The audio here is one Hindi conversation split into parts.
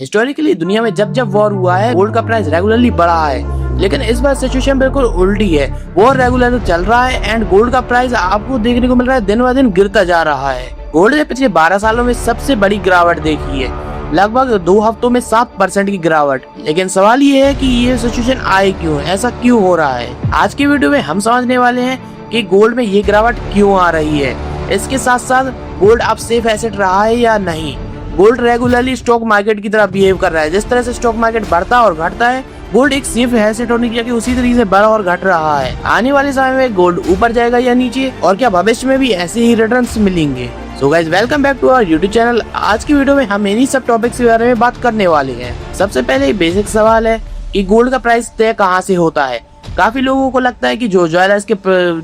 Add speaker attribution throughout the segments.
Speaker 1: हिस्टोरिकली दुनिया में जब जब वॉर हुआ है गोल्ड का प्राइस रेगुलरली बढ़ा है, लेकिन इस बार सिचुएशन बिल्कुल उल्टी है। वॉर रेगुलर चल रहा है एंड गोल्ड का प्राइस आपको देखने को मिल रहा है दिन ब दिन गिरता जा रहा है। गोल्ड ने पिछले 12 सालों में सबसे बड़ी गिरावट देखी है, लगभग 2 हफ्तों में 7% की गिरावट। लेकिन सवाल ये है कि ये सिचुएशन आए क्यों, ऐसा क्यों हो रहा है। आज की वीडियो में हम समझने वाले हैं कि गोल्ड में ये गिरावट क्यों आ रही है। इसके साथ साथ गोल्ड अब सेफ एसेट रहा है या नहीं। गोल्ड रेगुलरली स्टॉक मार्केट की तरह बिहेव कर रहा है। जिस तरह से स्टॉक मार्केट बढ़ता और घटता है, गोल्ड एक सेफ एसेट होने की जगह उसी तरीके से बढ़ा और घट रहा है। आने वाले समय में गोल्ड ऊपर जाएगा या नीचे, और क्या भविष्य में भी ऐसे ही रिटर्न्स मिलेंगे। So guys, welcome back to our YouTube channel. आज की वीडियो में हम इन्हीं सब टॉपिक्स के बारे में बात करने वाले हैं। सबसे पहले बेसिक सवाल है कि गोल्ड का प्राइस तय कहाँ से होता है। काफी लोगों को लगता है कि जो ज्वेलर्स के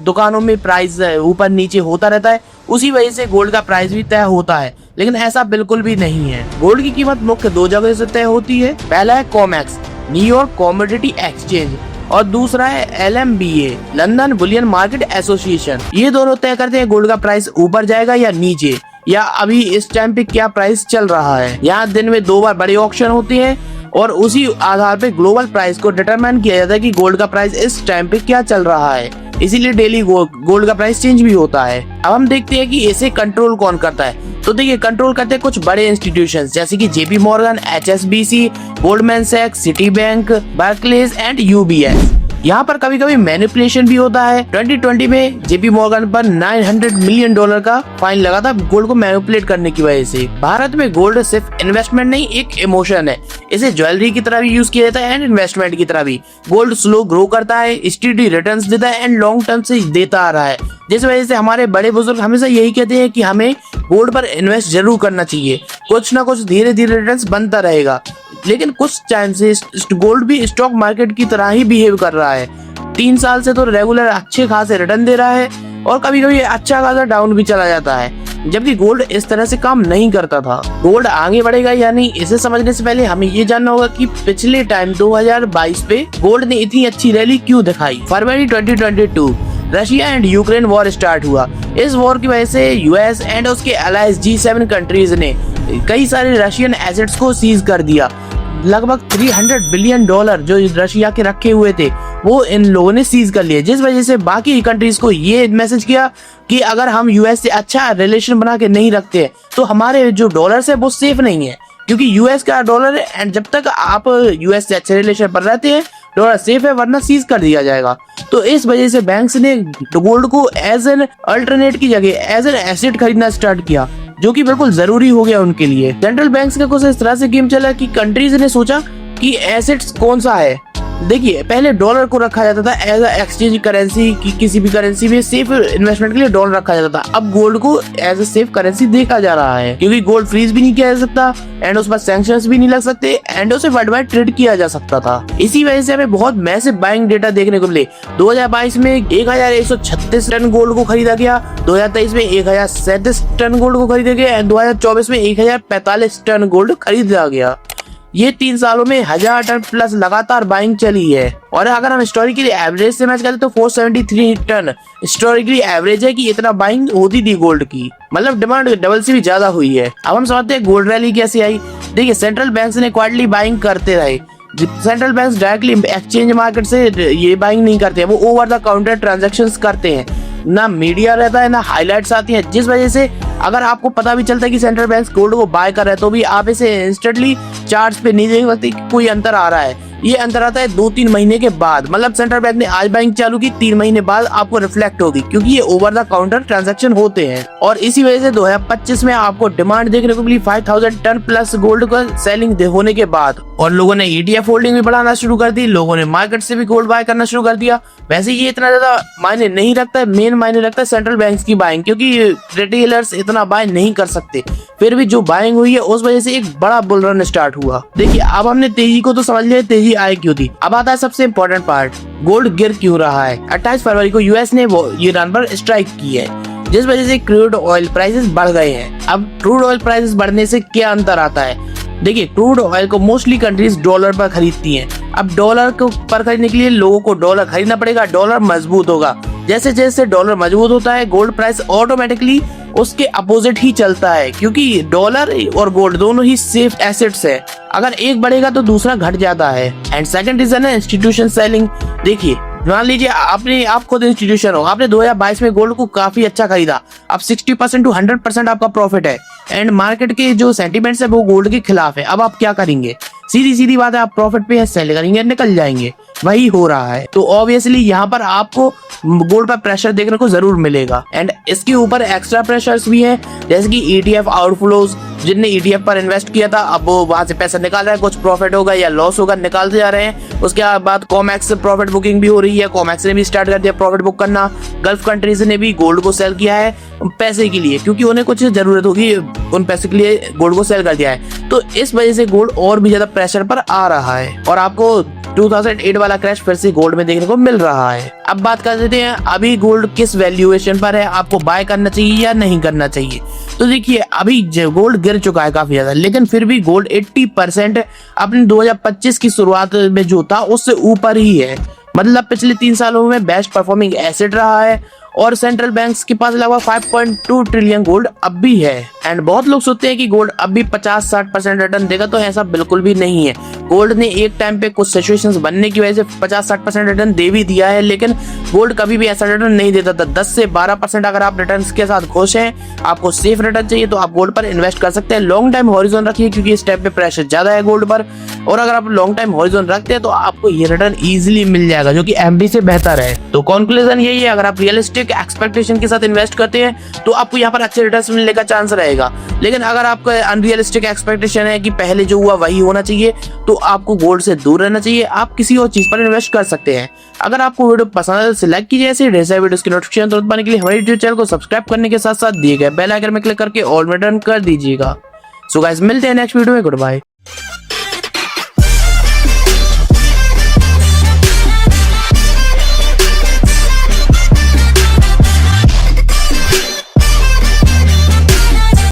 Speaker 1: दुकानों में प्राइस ऊपर नीचे होता रहता है, उसी वजह से गोल्ड का प्राइस भी तय होता है, लेकिन ऐसा बिल्कुल भी नहीं है। गोल्ड की कीमत मुख्य 2 जगह से तय होती है। पहला है कॉमेक्स, न्यूयॉर्क कमोडिटी एक्सचेंज, और दूसरा है LMBA, London Boolean market association. ये दोनों तय करते हैं गोल्ड का प्राइस ऊपर जाएगा या नीचे, या अभी इस टाइम पे क्या प्राइस चल रहा है। यहाँ दिन में 2 बार बड़े ऑक्शन होते हैं और उसी आधार पे ग्लोबल प्राइस को डिटरमाइन किया जाता है कि गोल्ड का प्राइस इस टाइम पे क्या चल रहा है। इसीलिए डेली गोल्ड का प्राइस चेंज भी होता है। अब हम देखते हैं कि इसे कंट्रोल कौन करता है। तो देखिए, कंट्रोल करते हैं कुछ बड़े इंस्टीट्यूशंस जैसे कि JP Morgan, HSBC, गोल्डमैन सैक्स, Citibank, Barclays and UBS। यहाँ पर कभी कभी मैनिपुलेशन भी होता है। 2020 में JP Morgan पर $900 मिलियन का फाइन लगा था गोल्ड को मैनिपुलेट करने की वजह से। भारत में गोल्ड सिर्फ इन्वेस्टमेंट नहीं, एक इमोशन है। इसे ज्वेलरी की तरह भी यूज किया जाता है एंड इन्वेस्टमेंट की तरह भी। गोल्ड स्लो ग्रो करता है, स्टेडी रिटर्न्स देता है एंड लॉन्ग टर्म से देता आ रहा है, जिस वजह से हमारे बड़े बुजुर्ग हमेशा यही कहते हैं कि हमें गोल्ड पर इन्वेस्ट जरूर करना चाहिए। कुछ ना कुछ धीरे धीरे रिटर्न्स बनता रहेगा। लेकिन कुछ टाइम से गोल्ड भी स्टॉक मार्केट की तरह ही बिहेव कर रहा है। 3 साल से तो रेगुलर अच्छे खासे रिटर्न दे रहा है और कभी कभी अच्छा खासा डाउन भी चला जाता है, जबकि गोल्ड इस तरह से काम नहीं करता था। गोल्ड आगे बढ़ेगा या नहीं, इसे समझने से पहले हमें ये जानना होगा कि पिछले टाइम 2022 पे गोल्ड ने इतनी अच्छी रैली क्यों दिखाई। फरवरी 2022 Russia and Ukraine war start हुआ। इस वॉर की वजह से US एंड उसके अलाइज G7 कंट्रीज ने कई सारे रशियन एसेट्स को सीज कर दिया। लगभग $300 बिलियन जो रशिया के रखे हुए थे वो इन लोगों ने सीज कर लिए, जिस वजह से बाकी कंट्रीज को ये मैसेज किया कि अगर हम US से अच्छा रिलेशन बना के नहीं रखते तो हमारे जो डॉलर्स है वो सेफ नहीं है, क्योंकि US का डॉलर है एंड जब तक आप US से अच्छे रिलेशन पर रहते हैं डॉलर सेफ है, वरना सीज कर दिया जाएगा। तो इस वजह से बैंक्स ने गोल्ड को एज एन अल्टरनेट की जगह एज एन एसेट खरीदना स्टार्ट किया, जो कि बिल्कुल जरूरी हो गया उनके लिए। सेंट्रल बैंक्स का कुछ इस तरह से गेम चला कि कंट्रीज ने सोचा कि एसेट्स कौन सा है। देखिए, पहले डॉलर को रखा जाता था एज अ एक्सचेंज करेंसी की, किसी भी करेंसी में सेफ इन्वेस्टमेंट के लिए डॉलर रखा जाता था। अब गोल्ड को एज अ सेफ करेंसी देखा जा रहा है, क्योंकि गोल्ड फ्रीज भी नहीं किया जा सकता एंड उस पर सैंक्शंस भी नहीं लग सकते एंड उसे वर्ल्ड वाइड ट्रेड किया जा सकता था। इसी वजह से हमें बहुत मैसिव बाइंग डेटा देखने को मिले। 2022 में 1136 टन गोल्ड को खरीदा गया, 2023 में 1037 टन गोल्ड को खरीदा गया एंड 2024 में 1045 टन गोल्ड खरीदा गया। ये 3 सालों में 1000 टन प्लस लगातार बाइंग चली है। और अगर हम हिस्टोरिकली एवरेज से मैच करते तो 473 टन हिस्टोरिकली एवरेज है कि इतना बाइंग होती थी गोल्ड की, मतलब डिमांड डबल से भी ज्यादा हुई है। अब हम समझते हैं गोल्ड रैली कैसे आई। देखिए, सेंट्रल बैंक्स ने क्वार्टरली बाइंग करते रहे। Central banks directly exchange market से ये बाइंग नहीं करते हैं, वो ओवर द काउंटर ट्रांजैक्शंस करते हैं। ना मीडिया रहता है ना हाईलाइट्स आती हैं, जिस वजह से अगर आपको पता भी चलता है कि सेंट्रल बैंक गोल्ड को बाय कर रहा है तो भी आप इसे इंस्टेंटली चार्ट्स पे नहीं देख सकते कि कोई अंतर आ रहा है। ये अंतर आता है 2-3 महीने के बाद, मतलब सेंट्रल बैंक ने आज बाइंग चालू की, 3 महीने बाद आपको रिफ्लेक्ट होगी, क्योंकि ये ओवर द काउंटर ट्रांजैक्शन होते हैं। और इसी वजह से 2025 में आपको डिमांड देखने को मिली 5000 टन प्लस गोल्ड का सेलिंग होने के बाद, और लोगों ने ETF होल्डिंग भी बढ़ाना शुरू कर दी। लोगों ने मार्केट से भी गोल्ड बाय करना शुरू कर दिया। वैसे ये इतना ज्यादा मायने नहीं रखता है, मेन मायने रखता है सेंट्रल बैंक की बाइंग, क्योंकि रिटेलर्स इतना बाय नहीं कर सकते। फिर भी जो बाइंग हुई है उस वजह से एक बड़ा बुल रन स्टार्ट हुआ। देखिए, अब हमने तेजी को तो समझ लिया, तेजी आई क्यों थी। अब आता है सबसे इम्पोर्टेंट पार्ट, गोल्ड गिर क्यों रहा है। 28 फरवरी को US ने ईरान पर स्ट्राइक की है, जिस वजह से क्रूड ऑयल प्राइसेस बढ़ गए हैं। अब क्रूड ऑयल प्राइसेस बढ़ने से क्या अंतर आता है। देखिए, क्रूड ऑयल को मोस्टली कंट्रीज डॉलर पर खरीदती हैं। अब डॉलर को पर खरीदने के लिए लोगों को डॉलर खरीदना पड़ेगा, डॉलर मजबूत होगा। जैसे जैसे डॉलर मजबूत होता है गोल्ड प्राइस ऑटोमेटिकली उसके अपोजिट ही चलता है, क्योंकि डॉलर और गोल्ड दोनों ही सेफ एसेट्स है। अगर एक बढ़ेगा तो दूसरा घट जाता है। एंड सेकंड रीजन है इंस्टीट्यूशन सेलिंग। देखिए, मान लीजिए आप खुद इंस्टीट्यूशन हो, आपने 2022 में गोल्ड को काफी अच्छा खरीदा, अब 60% टू 100% आपका प्रॉफिट है एंड मार्केट के जो सेंटीमेंट्स है वो गोल्ड के खिलाफ है। अब आप क्या करेंगे? सीधी सीधी बात है, आप प्रॉफिट पे सेल करेंगे, निकल जाएंगे। वही हो रहा है। तो ऑब्वियसली यहाँ पर आपको गोल्ड पर प्रेशर देखने को जरूर मिलेगा। एंड इसके ऊपर एक्स्ट्रा प्रेशर्स भी है, जैसे कि ETF आउटफ्लोज। जिनने ETF पर इन्वेस्ट किया था, अब वो वहां से पैसा निकाल रहा है, कुछ प्रॉफिट होगा या लॉस होगा, निकालते जा रहे हैं। उसके बाद कॉमेक्स प्रॉफिट बुकिंग भी हो रही है, कॉमेक्स ने भी स्टार्ट कर दिया प्रॉफिट बुक करना। गल्फ कंट्रीज ने भी गोल्ड को सेल किया है पैसे के लिए, क्योंकि उन्हें कुछ जरूरत होगी, उन पैसे के लिए गोल्ड को सेल कर दिया है। तो इस वजह से गोल्ड और भी ज्यादा प्रेशर पर आ रहा है और आपको 2008 वाला क्रैश फिर से गोल्ड में देखने को मिल रहा है। अब बात कर लेते हैं, अभी गोल्ड किस वैल्यूएशन पर है, आपको बाय करना चाहिए या नहीं करना चाहिए। तो देखिए, अभी गोल्ड गिर चुका है काफी ज्यादा, लेकिन फिर भी गोल्ड 80% अपने 2025 की शुरुआत में जो था उससे ऊपर ही है। मतलब पिछले 3 सालों में बेस्ट परफॉर्मिंग एसेट रहा है और सेंट्रल बैंक्स के पास लगभग 5.2 ट्रिलियन गोल्ड अब भी है। एंड बहुत लोग सोचते हैं कि गोल्ड अब भी 50-60% रिटर्न देगा, तो ऐसा बिल्कुल भी नहीं है। गोल्ड ने एक टाइम पे कुछ सिचुएशंस बनने की वजह से 50-60% रिटर्न दे भी दिया है, लेकिन गोल्ड कभी भी ऐसा रिटर्न नहीं देता था। 10 से 12% अगर आप रिटर्न के साथ खुश हैं, आपको सेफ रिटर्न चाहिए, तो आप गोल्ड पर इन्वेस्ट कर सकते हैं। लॉन्ग टाइम हॉरिजॉन रखिए, क्योंकि इस टाइम पे प्रेशर ज्यादा है गोल्ड पर, और अगर आप लॉन्ग टाइम हॉरिजॉन रखते हैं तो आपको ये रिटर्न इजीली मिल जाएगा, जो कि FD से बेहतर है। तो कंक्लूजन यही है, अगर आप रियलिस्टिक एक्सपेक्टेशन के साथ इन्वेस्ट करते हैं तो आपको यहाँ पर अच्छे रिटर्न मिलने का चांस रहेगा। लेकिन अगर आपका अनरियलिस्टिक एक्सपेक्टेशन है कि पहले जो हुआ वही होना चाहिए, तो आपको गोल्ड से दूर रहना चाहिए। आप किसी और चीज पर इन्वेस्ट कर सकते हैं। अगर आपको वीडियो पसंद है तो लाइक कीजिए, ऐसे ढेर सारे वीडियोस की नोटिफिकेशन तुरंत पाने के लिए हमारे यूट्यूब चैनल को सब्सक्राइब करने के साथ साथ दिए गए बेल आइकन में क्लिक करके ऑल में टर्न कर दीजिएगा। सो गाइस, मिलते हैं नेक्स्ट वीडियो में। Good bye.